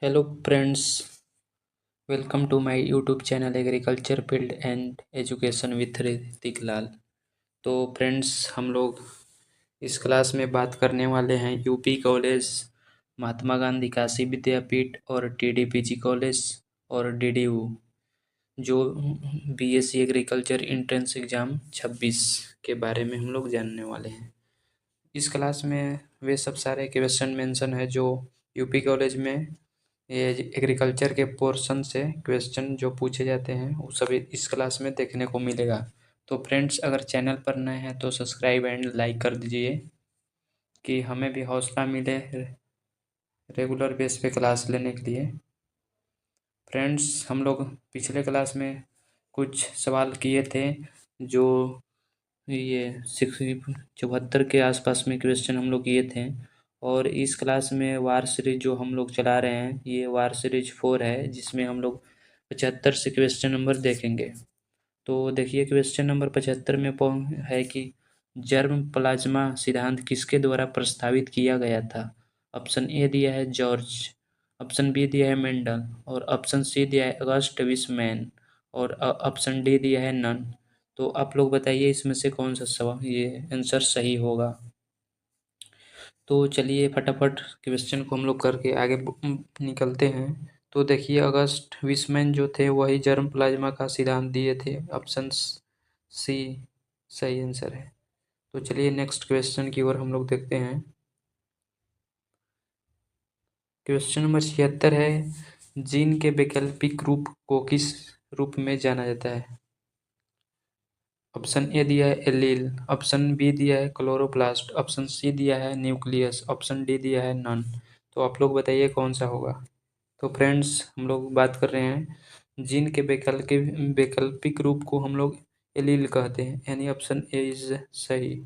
Hello friends, welcome to my YouTube channel agriculture field and education with Hritik Lal. तो friends, हम लोग इस class में बात करने वाले हैं यूपी कॉलेज, महात्मा गांधी काशी विद्यापीठ और टीडीपीजी कॉलेज और डीडीयू जो बीएससी एग्रीकल्चर एंट्रेंस एग्ज़ाम 26 के बारे में हम लोग जानने वाले हैं। इस क्लास में वे सब सारे क्वेश्चन मेंशन है जो यूपी कॉलेज में ये एग्रीकल्चर के पोर्शन से क्वेश्चन जो पूछे जाते हैं वो सभी इस क्लास में देखने को मिलेगा। तो फ्रेंड्स, अगर चैनल पर नए हैं तो सब्सक्राइब एंड लाइक कर दीजिए कि हमें भी हौसला मिले रेगुलर बेस पे क्लास लेने के लिए। फ्रेंड्स, हम लोग पिछले क्लास में कुछ सवाल किए थे जो ये 74 के आसपास में क्वेश्चन हम लोग किए थे, और इस क्लास में वार सीरीज जो हम लोग चला रहे हैं ये वार सीरीज 4 है, जिसमें हम लोग 75 से क्वेश्चन नंबर देखेंगे। तो देखिए, क्वेश्चन नंबर 75 में है कि जर्म प्लाज्मा सिद्धांत किसके द्वारा प्रस्तावित किया गया था। ऑप्शन ए दिया है जॉर्ज, ऑप्शन बी दिया है मेंडल, और ऑप्शन सी दिया है अगस्ट विसमैन, और ऑप्शन डी दिया है नन। तो आप लोग बताइए इसमें से कौन सा सवाल ये आंसर सही होगा। तो चलिए फटाफट क्वेश्चन को हम लोग करके आगे निकलते हैं। तो देखिए, अगस्ट विसमैन जो थे वही जर्म प्लाज्मा का सिद्धांत दिए थे। ऑप्शन सी सही आंसर है। तो चलिए नेक्स्ट क्वेश्चन की ओर हम लोग देखते हैं। क्वेश्चन नंबर 76 है, जीन के वैकल्पिक रूप को किस रूप में जाना जाता है। ऑप्शन ए दिया है एलील, ऑप्शन बी दिया है क्लोरोप्लास्ट, ऑप्शन सी दिया है न्यूक्लियस, ऑप्शन डी दिया है नन। तो आप लोग बताइए कौन सा होगा। तो फ्रेंड्स, हम लोग बात कर रहे हैं जीन के वैकल्पिक रूप को हम लोग एलील कहते हैं, यानी ऑप्शन ए इज सही।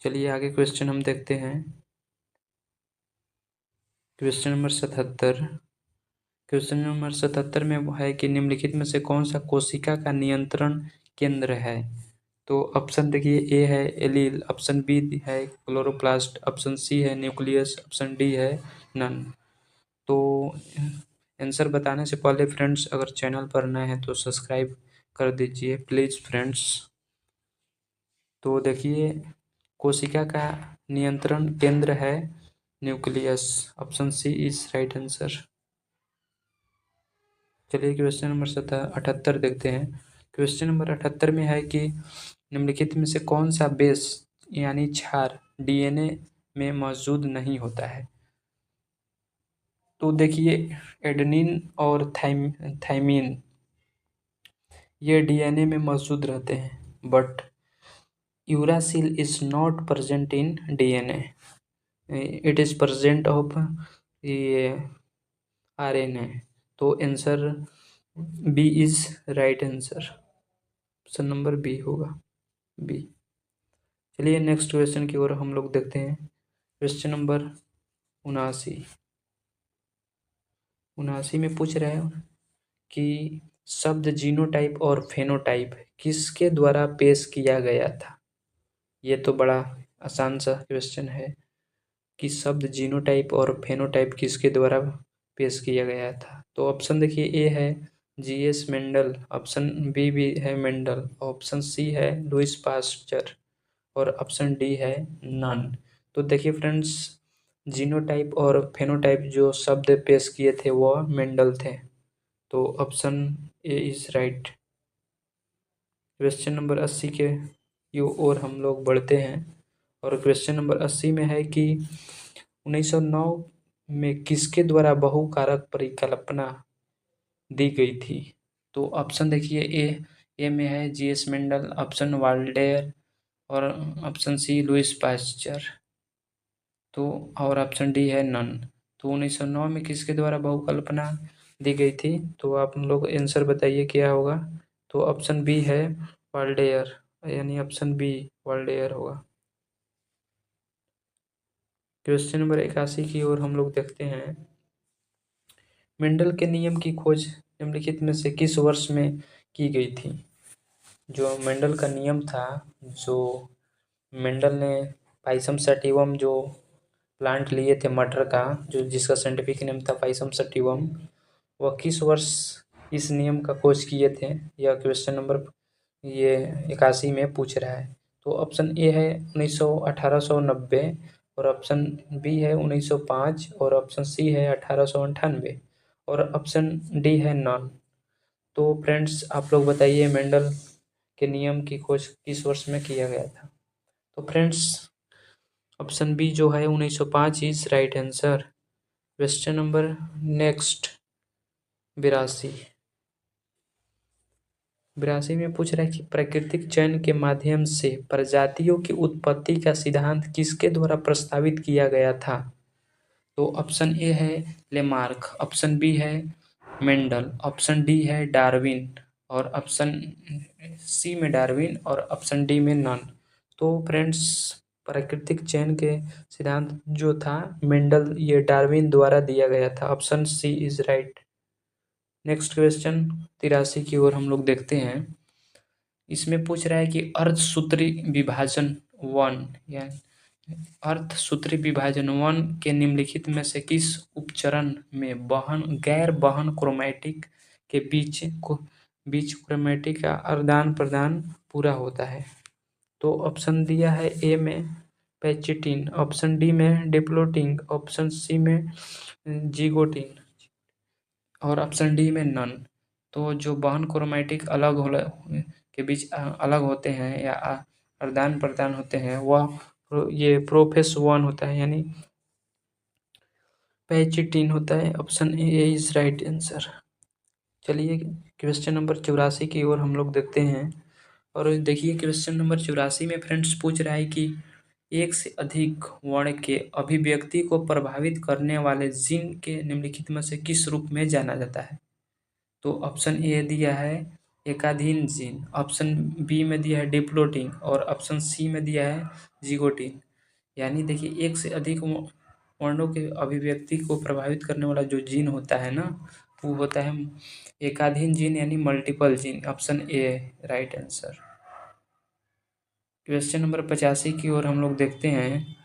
चलिए आगे क्वेश्चन हम देखते हैं। Question number 77। क्वेश्चन नंबर 77 में है कि निम्नलिखित में से कौन सा कोशिका का नियंत्रण केंद्र है। तो ऑप्शन देखिए, ए है एलील, ऑप्शन बी है क्लोरोप्लास्ट, ऑप्शन सी है न्यूक्लियस, ऑप्शन डी है नन। तो आंसर बताने से पहले फ्रेंड्स, अगर चैनल पर नए हैं तो सब्सक्राइब कर दीजिए प्लीज़ फ्रेंड्स। तो देखिए, कोशिका का नियंत्रण केंद्र है nucleus, option C is right answer. चलिए क्वेश्चन नंबर 78 देखते हैं। क्वेश्चन नंबर 78 में है कि निम्नलिखित में से कौन सा बेस यानी क्षार डीएनए में मौजूद नहीं होता है। तो देखिए, एडेनिन और थाइमिन ये डीएनए में मौजूद रहते हैं, but uracil is not present in DNA, it is present of ये आरएनए। तो answer B is right answer, option number B होगा, बी। चलिए नेक्स्ट क्वेश्चन की ओर हम लोग देखते हैं। Question number 79। 79 में पूछ रहे हैं कि शब्द जीनोटाइप और फेनोटाइप किसके द्वारा पेश किया गया था। ये तो बड़ा आसान सा क्वेश्चन है कि शब्द जीनोटाइप और फेनोटाइप किसके द्वारा पेश किया गया था। तो ऑप्शन देखिए, ए है जीएस मेंडल, ऑप्शन बी भी है मेंडल, ऑप्शन सी है लुइस पास्चर, और ऑप्शन डी है नन। तो देखिए फ्रेंड्स, जीनोटाइप और फेनोटाइप जो शब्द पेश किए थे वो मेंडल थे। तो option A is right. Question number 80 के ओर हम लोग बढ़ते हैं, और क्वेश्चन नंबर 80 में है कि 1909 में किसके द्वारा बहुकारक परिकल्पना दी गई थी। तो ऑप्शन देखिए, ए में है जीएस मेंडल, ऑप्शन वाल्डेयर, और ऑप्शन सी लुइस पास्चर, तो और ऑप्शन डी है नन। तो 1909 में किसके द्वारा बहुकल्पना दी गई थी। तो आप लोग आंसर बताइए क्या होगा। तो ऑप्शन बी है वाल्डेयर, यानी ऑप्शन बी वाल्डेयर होगा। क्वेश्चन नंबर 81 की ओर हम लोग देखते हैं। मेंडल के नियम की खोज निम्नलिखित में से किस वर्ष में की गई थी। जो मेंडल का नियम था, जो मेंडल ने पाइसम सैटिवम जो प्लांट लिए थे मटर का, जो जिसका साइंटिफिक नेम था फाइसम सटिवम, वह किस वर्ष इस नियम का खोज किए थे? यह क्वेश्चन नंबर ये 81 में पूछ रहा है। तो ऑप्शन ए है 1890 और ऑप्शन बी है 1905 और ऑप्शन सी है 1898 और ऑप्शन डी है नॉन। तो फ्रेंड्स आप लोग बताइए मेंडल के नियम की खोज किस वर्ष में किया गया था? तो फ्रेंड्स ऑप्शन बी जो है 1905 is right answer. Question number next 82 में पूछ रहा है कि प्राकृतिक चयन के माध्यम से प्रजातियों की उत्पत्ति का सिद्धांत किसके द्वारा प्रस्तावित किया गया था? तो ऑप्शन ए है लेमार्क, ऑप्शन बी है मेंडल, ऑप्शन डी है डार्विन और ऑप्शन सी में डार्विन और ऑप्शन डी में नॉन। तो फ्रेंड्स प्राकृतिक चयन के सिद्धांत जो था मेंडल, ये डार्विन द्वारा दिया गया था। Option C is right. Next question 83 की ओर हम लोग देखते हैं। इसमें पूछ रहा है कि अर्धसूत्री विभाजन वन या अर्धसूत्री विभाजन वन के निम्नलिखित में से किस उपचरण में गैर वहन क्रोमैटिक के बीच क्रोमैटिक का आदान प्रदान पूरा होता है? तो ऑप्शन दिया है ए में पैचिटिन, ऑप्शन डी में डिप्लोटिन, ऑप्शन सी में जिगोटिन और ऑप्शन डी में नन। तो जो वहन क्रोमैटिक के बीच अलग होते हैं या आदान प्रदान होते हैं वह ये प्रोफेस वन होता है, यानी पैचिटिन होता है। Option A is right answer. चलिए क्वेश्चन नंबर 84 की ओर हम लोग देखते हैं। और देखिए क्वेश्चन नंबर 84 में फ्रेंड्स पूछ रहा है कि एक से अधिक वर्ण के अभिव्यक्ति को प्रभावित करने वाले जीन के निम्नलिखित में से किस रूप में जाना जाता है? तो ऑप्शन ए दिया है एकाधीन जीन, ऑप्शन बी में दिया है डिप्लोटिन और ऑप्शन सी में दिया है जिगोटिन। यानी देखिए एक से अधिक वर्णों के अभिव्यक्ति को प्रभावित करने वाला जो जीन होता है ना, वो होता है एकाधीन जीन यानी multiple gene. Option A right answer. Question number 85 की ओर हम लोग देखते हैं।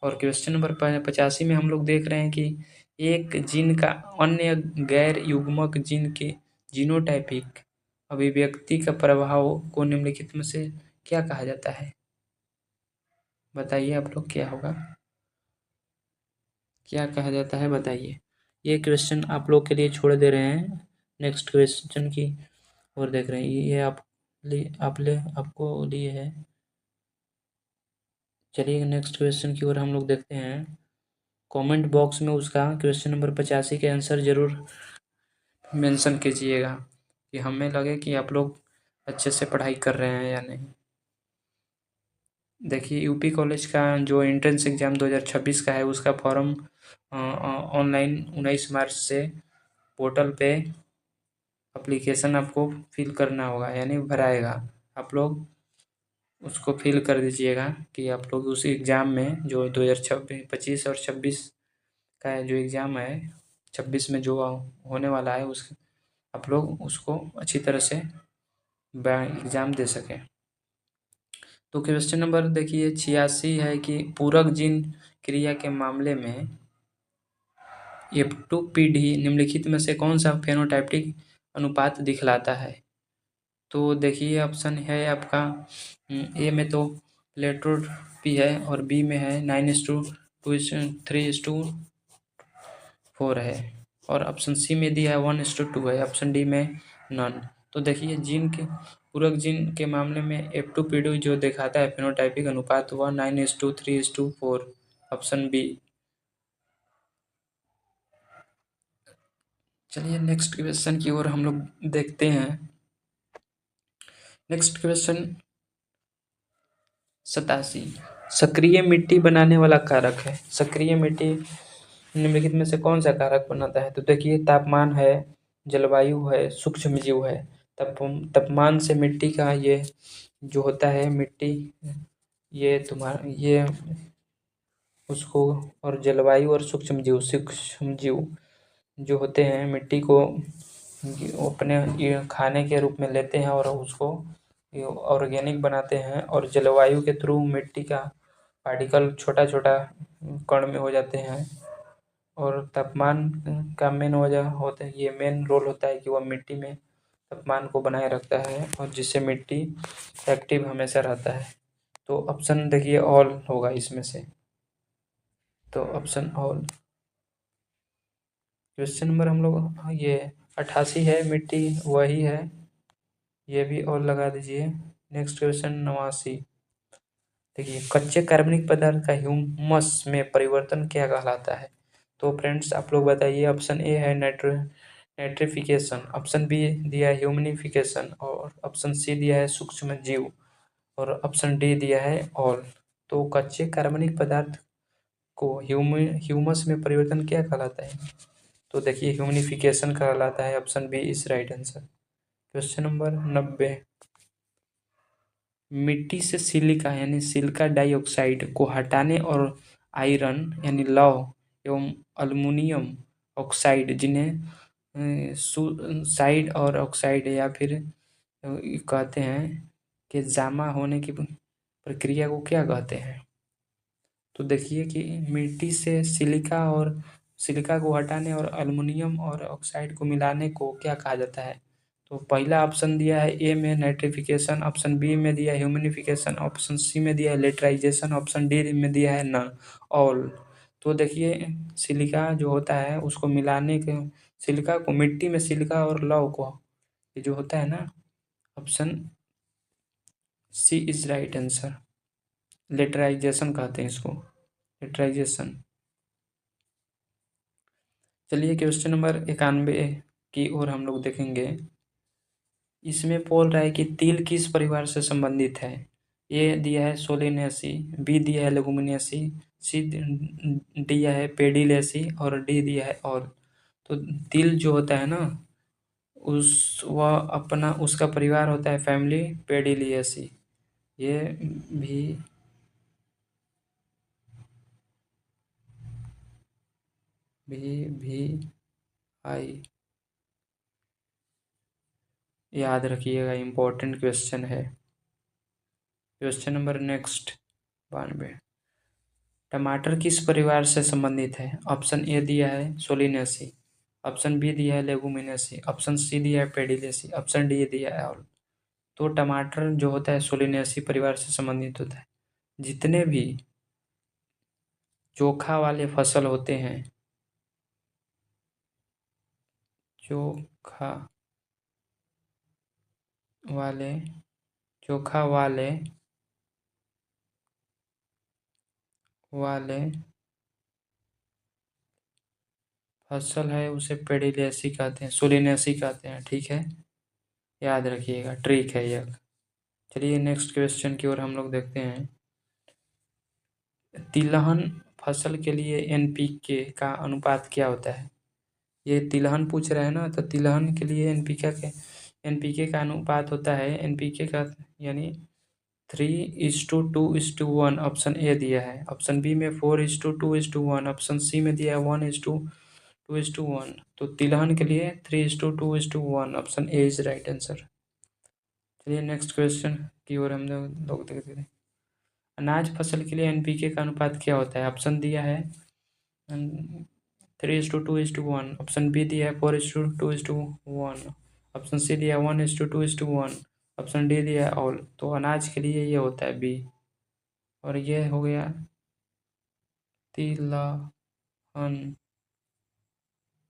और क्वेश्चन नंबर 85 में हम लोग देख रहे हैं कि एक जीन का अन्य गैर युग्मक जीन के जीनोटाइपिक अभिव्यक्ति का प्रभाव को निम्नलिखित में से क्या कहा जाता है? बताइए आप लोग क्या होगा, क्या कहा जाता है बताइए। ये क्वेश्चन आप लोग के लिए छोड़ दे रहे हैं, नेक्स्ट क्वेश्चन की ओर देख रहे हैं। ये आपको लिए है। चलिए नेक्स्ट क्वेश्चन की ओर हम लोग देखते हैं। कमेंट बॉक्स में उसका क्वेश्चन नंबर 85 के आंसर जरूर मेंशन कीजिएगा कि हमें लगे कि आप लोग अच्छे से पढ़ाई कर रहे हैं या नहीं। देखिए यूपी कॉलेज का जो एंट्रेंस एग्ज़ाम 2026 का है उसका फॉर्म ऑनलाइन 19 मार्च से पोर्टल पे एप्लीकेशन आपको फिल करना होगा, यानी भराएगा। आप लोग उसको फिल कर दीजिएगा कि आप लोग उस एग्ज़ाम में जो 2025 और 26 का जो एग्ज़ाम है, 26 में जो होने वाला है उस आप लोग उसको अच्छी तरह से एग्ज़ाम दे सकें। तो क्वेश्चन नंबर देखिए 86 है कि पूरक जीन क्रिया के मामले में F2PD निम्नलिखित में से कौन सा फेनोटाइपिक अनुपात दिखलाता है? तो देखिए ऑप्शन है आपका ए में तो प्लेटोपी है और बी में है 9:3:4 है और ऑप्शन सी में दिया है 1:2 है, ऑप्शन डी में नन। तो देखिए जीन के पूरक जीन के मामले में F2PD जो दिखाता है फेनोटाइपिक अनुपात वह 9:3:4, ऑप्शन बी। चलिए नेक्स्ट क्वेश्चन की ओर हम लोग देखते हैं। नेक्स्ट क्वेश्चन 87 सक्रिय मिट्टी बनाने वाला कारक है। सक्रिय मिट्टी निम्नलिखित में से कौन सा कारक बनाता है? तो देखिए तापमान है, जलवायु है, सूक्ष्म जीव है। तापमान से मिट्टी का ये जो होता है मिट्टी ये उसको, और जलवायु और सूक्ष्म जीव जो होते हैं मिट्टी को अपने खाने के रूप में लेते हैं और उसको ऑर्गेनिक बनाते हैं। और जलवायु के थ्रू मिट्टी का पार्टिकल छोटा छोटा कण में हो जाते हैं। और तापमान का मेन वजह होता है, ये मेन रोल होता है कि वह मिट्टी में तापमान को बनाए रखता है और जिससे मिट्टी एक्टिव हमेशा रहता है। तो ऑप्शन देखिए ऑल होगा इसमें से, तो ऑप्शन ऑल। क्वेश्चन नंबर हम लोग ये 88 है, मिट्टी वही है, ये भी और लगा दीजिए। Next question 89। देखिए कच्चे कार्बनिक पदार्थ का ह्यूमस में परिवर्तन क्या कहलाता है। तो फ्रेंड्स आप लोग बताइए। ऑप्शन ए है नाइट्रिफिकेशन, ऑप्शन बी दिया है ह्यूमिनिफिकेशन, और ऑप्शन सी दिया है सूक्ष्म जीव, और ऑप्शन डी दिया है ऑल। तो कच्चे कार्बनिक पदार्थ को ह्यूमस में परिवर्तन क्या कहलाता है। तो देखिए ह्यूमिनिफिकेशन कहलाता है, option B is right answer. Question number 90। मिट्टी से सिलिका यानी सिलिका डाइऑक्साइड को हटाने और आयरन यानी लौह एवं अल्युमिनियम ऑक्साइड, जिन्हें साइड और ऑक्साइड या फिर कहते हैं, कि जमा होने की प्रक्रिया को क्या कहते हैं। तो देखिए कि मिट्टी से सिलिका को हटाने और अल्युमिनियम और ऑक्साइड को मिलाने को क्या कहा जाता है। तो पहला ऑप्शन दिया है ए में नाइट्रिफिकेशन, ऑप्शन बी में दिया है ह्यूमिनिफिकेशन, ऑप्शन सी में दिया है लेटराइजेशन, ऑप्शन डी में दिया है नन ऑल। तो देखिए सिलिका जो होता है उसको मिलाने के, सिलिका को मिट्टी में सिलिका और लौह को, ये जो होता है ना, option C is right answer. Laterization कहते हैं इसको, लेटराइजेशन। चलिए क्वेश्चन नंबर 91 की ओर हम लोग देखेंगे। इसमें बोल रहा है कि तिल किस परिवार से संबंधित है। ए दिया है सोलेनेसी, बी दिया है लेगुमिनेसी, सी दिया है पेडिलेसी, और डी दिया है ऑल। तो तिल जो होता है ना, उस वह अपना उसका परिवार होता है फैमिली पेडिलिएसी। ये भी आई याद रखिएगा, इम्पोर्टेंट क्वेश्चन है। Question number next 92। टमाटर किस परिवार से संबंधित है। ऑप्शन ए दिया है सोलिनेसी, ऑप्शन बी दिया है लेगुमिनेसी, ऑप्शन सी दिया है पेडिलेसी, ऑप्शन डी दिया है ऑल। तो टमाटर जो होता है सोलिनेसी परिवार से संबंधित होता है। जितने भी चोखा वाले फसल होते हैं, चोखा वाले चोखा वाले वाले फसल है उसे पेडिलेसी कहते हैं, सोलिनेसी कहते हैं। ठीक है, याद रखिएगा, ट्रिक है यह। चलिए नेक्स्ट क्वेश्चन की ओर हम लोग देखते हैं। तिलहन फसल के लिए एनपीके का अनुपात क्या होता है। ये तिलहन पूछ रहे हैं ना, तो तिलहन के लिए एनपीके का अनुपात होता है, एनपीके का यानी 3:2:1। ऑप्शन ए दिया है, ऑप्शन बी में 4:2:1, ऑप्शन सी में दिया है 1:2:1। तो तिलहन के लिए 3:2:1, option A is right answer. चलिए नेक्स्ट क्वेश्चन की ओर हम लोग देखते हैं। अनाज फसल के लिए एनपीके का अनुपात क्या होता है। ऑप्शन दिया है 3:2:1, ऑप्शन बी दिया है 4:2:1, ऑप्शन सी दिया है 1:2:1, ऑप्शन डी दिया है ऑल। तो अनाज के लिए ये होता है बी। और ये हो गया तिलहन,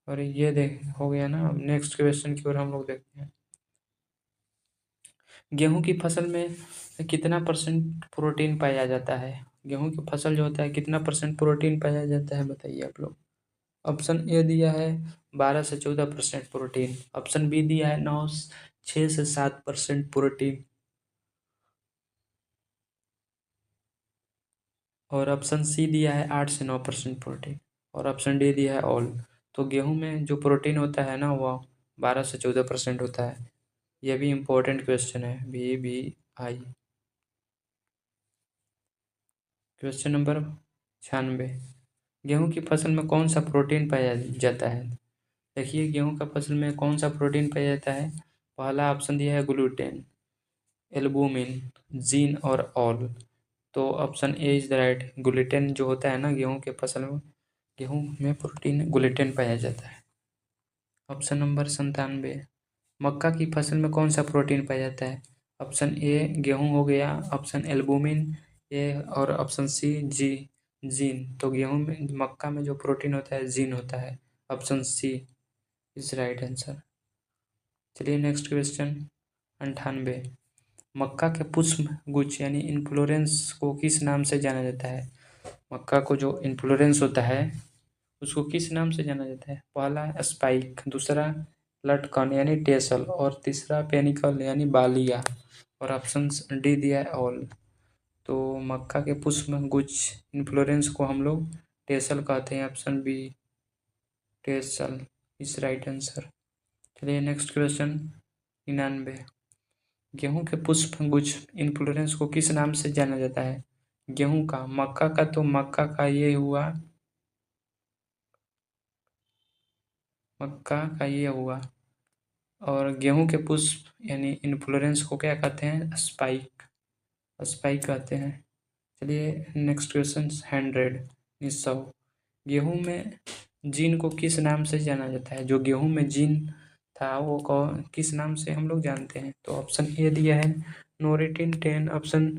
और ये देख हो गया ना। अब नेक्स्ट क्वेश्चन की ओर हम लोग देखते हैं। गेहूं की फसल में कितना परसेंट प्रोटीन पाया जाता है। गेहूं की फसल जो होता है कितना परसेंट प्रोटीन पाया जाता है, बताइए आप लोग। ऑप्शन ए दिया है 12 से 14% प्रोटीन, ऑप्शन बी दिया है 6 से 7% प्रोटीन, और ऑप्शन सी दिया है 8 से 9% प्रोटीन, और ऑप्शन डी दिया है ऑल। तो गेहूं में जो प्रोटीन होता है ना, वह 12 से 14% होता है। यह भी इम्पोर्टेंट क्वेश्चन है, BBI। Question number 96। गेहूं की फसल में कौन सा प्रोटीन पाया जाता है। देखिए गेहूं का फसल में कौन सा प्रोटीन पाया जाता है। पहला ऑप्शन दिया है ग्लूटेन, एल्बुमिन, जीन और ऑल। तो option A is the right. Gluten जो होता है ना गेहूँ के फसल में, गेहूँ में प्रोटीन ग्लूटेन पाया जाता है। ऑप्शन नंबर 97, मक्का की फसल में कौन सा प्रोटीन पाया जाता है? ऑप्शन ए गेहूँ हो गया, ऑप्शन एल्बुमिन ए, और ऑप्शन सी जीन। तो गेहूँ में, मक्का में जो प्रोटीन होता है जीन होता है। Option C is right answer. चलिए नेक्स्ट क्वेश्चन 98, मक्का के पुष्प गुच्छ यानी इन्फ्लोरेंस को किस नाम से जाना जाता है? मक्का को जो इन्फ्लोरेंस होता है उसको किस नाम से जाना जाता है? पहला स्पाइक, दूसरा लटकन यानी टेसल, और तीसरा पेनिकल यानी बालिया, और ऑप्शन डी दिया है ऑल। तो मक्का के पुष्प गुच्छ इन्फ्लोरेंस को हम लोग टेसल कहते हैं। Option B tassel is right answer. चलिए नेक्स्ट क्वेश्चन 99, गेहूं के पुष्प गुच्छ इन्फ्लोरेंस को किस नाम से जाना जाता है? गेहूं का, मक्का का तो मक्का का ये हुआ, मक्का का ये हुआ, और गेहूं के पुष्प यानी इन्फ्लोरेंस को क्या कहते हैं? स्पाइक, स्पाइक कहते हैं। चलिए नेक्स्ट क्वेश्चन 100, गेहूं में जीन को किस नाम से जाना जाता है? जो गेहूं में जीन था वो किस नाम से हम लोग जानते हैं? तो ऑप्शन ए दिया है नोरिटिन 10, ऑप्शन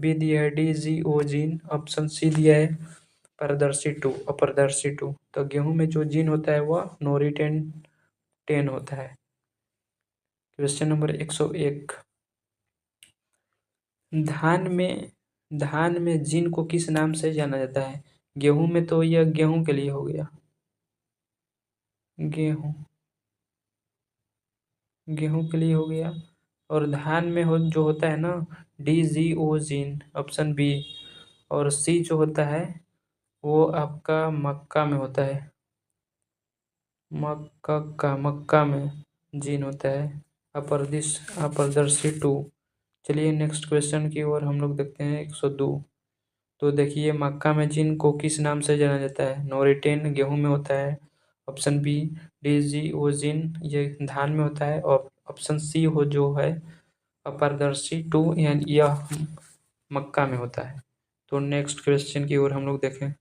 बी दिया है DGO जीन, ऑप्शन सी दिया है अपारदर्शी 2। तो गेहूं में जो जीन होता है वह नोरिटिन 10 होता है। क्वेश्चन नंबर 101, धान में जीन को किस नाम से जाना जाता है? गेहूं में तो यह गेहूं के लिए हो गया, गेहूं के लिए हो गया, और धान में जो होता है ना DGO जीन, ऑप्शन बी, और सी जो होता है वो आपका मक्का में होता है, मक्का में जीन होता है अपारदर्शी 2। चलिए नेक्स्ट क्वेश्चन की ओर हम लोग देखते हैं 102। तो देखिए मक्का में जीन को किस नाम से जाना जाता है? नोरिटेन गेहूं में होता है, ऑप्शन बी DGO जीन ये धान में होता है, और ऑप्शन सी हो जो है अपारदर्शी 2 यानी यह मक्का में होता है। तो नेक्स्ट क्वेश्चन की ओर हम लोग देखें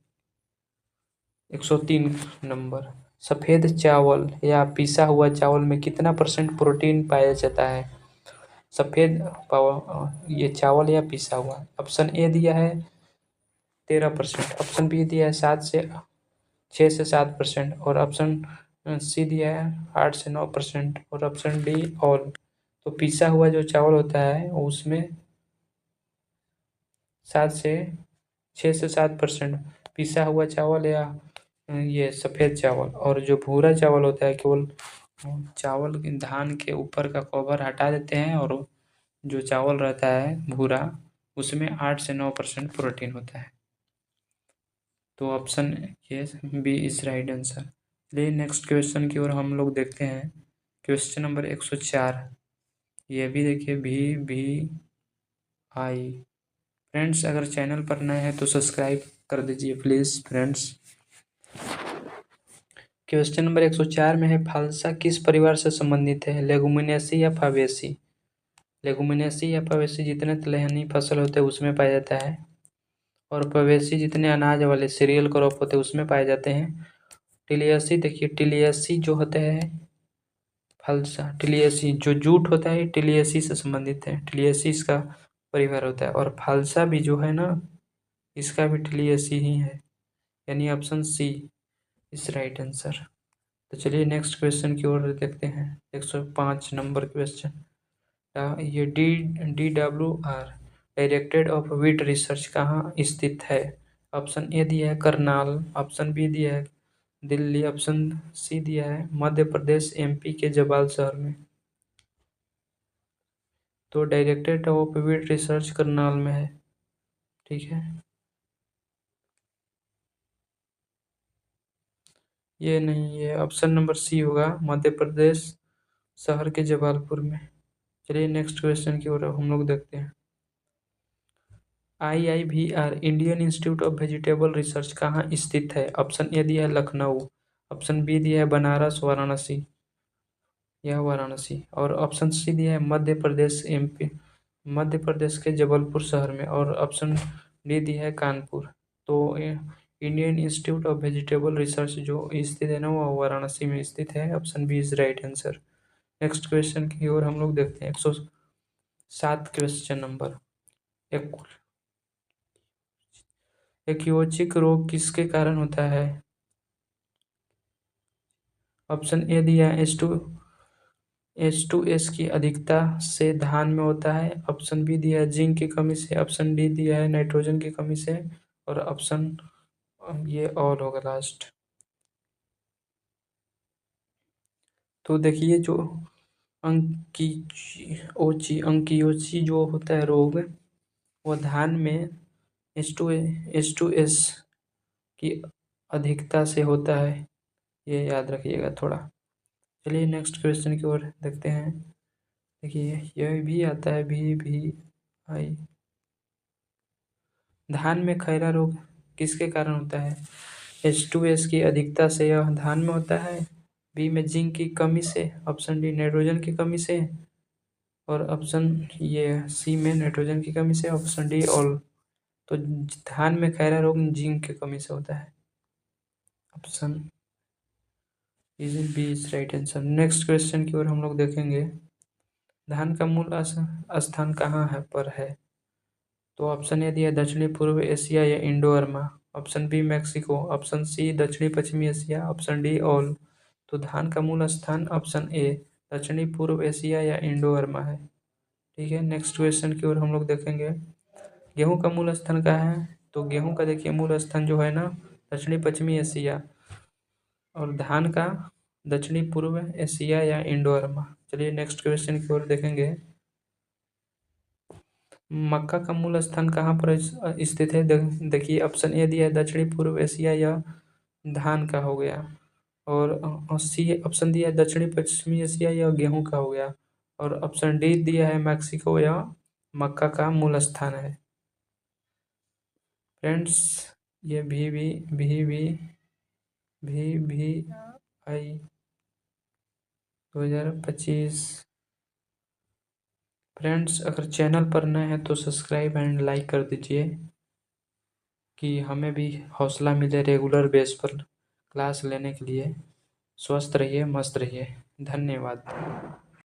103 नंबर, सफ़ेद चावल या पिसा हुआ चावल में कितना % प्रोटीन पाया जाता है? सफ़ेद ये चावल या पिसा हुआ, ऑप्शन ए दिया है 13%, ऑप्शन बी दिया है 6 से 7%, और ऑप्शन सी दिया है 8 से 9%, और ऑप्शन डी ऑल। तो पिसा हुआ जो चावल होता है उसमें 6 से 7% पिसा हुआ चावल या ये सफ़ेद चावल, और जो भूरा चावल होता है केवल चावल धान के ऊपर का कवर हटा देते हैं, और जो चावल रहता है भूरा उसमें 8 से 9% प्रोटीन होता है। तो ऑप्शन ये बी इज राइट आंसर। चलिए नेक्स्ट क्वेश्चन की ओर हम लोग देखते हैं क्वेश्चन नंबर 104। ये भी देखिए भी आई। फ्रेंड्स अगर चैनल पर नए हैं तो सब्सक्राइब कर दीजिए प्लीज़ फ्रेंड्स। क्वेश्चन नंबर 104 में है फालसा किस परिवार से संबंधित है? लेगुमिनेसी या फाबेसी? लेगुमिनेसी या फाबेसी जितने तिलहनी फसल होते हैं उसमें पाया जाता है, और फबेसी जितने अनाज वाले सीरियल क्रॉप होते हैं उसमें पाए जाते हैं। टिलियसी देखिए, टिलियसी जो होते हैं फालसा, टिलियसी जो जूट होता है टिलियसी से संबंधित है, टिलियसी इसका परिवार होता है, और फालसा भी जो है ना इसका भी टिलियसी ही है, यानी ऑप्शन सी इस राइट आंसर। तो चलिए नेक्स्ट क्वेश्चन की ओर देखते हैं 105 नंबर क्वेश्चन। ये DWR directorate of wheat research कहाँ स्थित है? ऑप्शन ए दिया है करनाल, ऑप्शन बी दिया है दिल्ली, ऑप्शन सी दिया है मध्य प्रदेश MP के जबाल शहर में। तो directorate of wheat research Karnal में है, ठीक है। ये नहीं, ये ऑप्शन नंबर सी होगा मध्य प्रदेश शहर के जबालपुर में। चलिए नेक्स्ट क्वेश्चन की ओर हम लोग देखते हैं IIVR Indian institute of vegetable research कहाँ स्थित है? ऑप्शन ए दिया है लखनऊ, ऑप्शन बी दिया है बनारस वाराणसी, यह वाराणसी, और ऑप्शन सी दिया है मध्य प्रदेश MP, मध्य प्रदेश के जबलपुर शहर में, और ऑप्शन डी दिया है कानपुर। तो Indian institute of vegetable research जो स्थित है ना वो वाराणसी में स्थित है। Option B is right answer. Next question की ओर हम लोग देखते हैं। 107 क्वेश्चन नंबर। एक्योचिक रोग किसके कारण होता है? ऑप्शन ए दिया H2S की अधिकता से धान में होता है। ऑप्शन बी दिया है जिंक की कमी से। ऑप्शन डी दिया है नाइट्रोजन की कमी से। और ऑप्शन ये ऑल होगा लास्ट। तो देखिए जो अंकियोची जो होता है रोग वो धान में H2S की अधिकता से होता है, ये याद रखिएगा थोड़ा। चलिए नेक्स्ट क्वेश्चन की ओर देखते हैं। देखिए यह भी आता है भी आई। धान में खैरा रोग किसके कारण होता है? H2S की अधिकता से यह धान में होता है। बी में जिंक की कमी से। ऑप्शन डी नाइट्रोजन की कमी से। और ऑप्शन ये सी में नाइट्रोजन की कमी से। Option D all. तो धान में खैरा रोग जिंक की कमी से होता है। Option B is right answer. Next question की ओर हम लोग देखेंगे। धान का मूल स्थान कहाँ है पर है? तो ऑप्शन ए दिया दक्षिणी पूर्व एशिया या इंडो अर्मा। Option B Mexico. Option C दक्षिणी पश्चिमी एशिया। Option D all. तो धान का मूल स्थान ऑप्शन ए दक्षिणी पूर्व एशिया या इंडो अर्मा है। ठीक है, नेक्स्ट क्वेश्चन की ओर हम लोग देखेंगे। गेहूं का मूल स्थान कहाँ है? तो गेहूं का देखिए मूल स्थान जो है ना दक्षिणी पश्चिमी एशिया। और धान का दक्षिणी पूर्व एशिया या इंडो अर्मा। चलिए नेक्स्ट क्वेश्चन की ओर देखेंगे। मक्का का मूल स्थान कहाँ पर स्थित है? देखिए ऑप्शन ए दिया है दक्षिणी पूर्व एशिया या धान का हो गया। और सी ऑप्शन दिया है दक्षिणी पश्चिमी एशिया या गेहूं का हो गया। और ऑप्शन डी दिया है मैक्सिको या मक्का का मूल स्थान है। फ्रेंड्स ये भी आई 2025। फ्रेंड्स अगर चैनल पर नए हैं तो सब्सक्राइब एंड लाइक कर दीजिए कि हमें भी हौसला मिले रेगुलर बेस पर क्लास लेने के लिए। स्वस्थ रहिए, मस्त रहिए। धन्यवाद।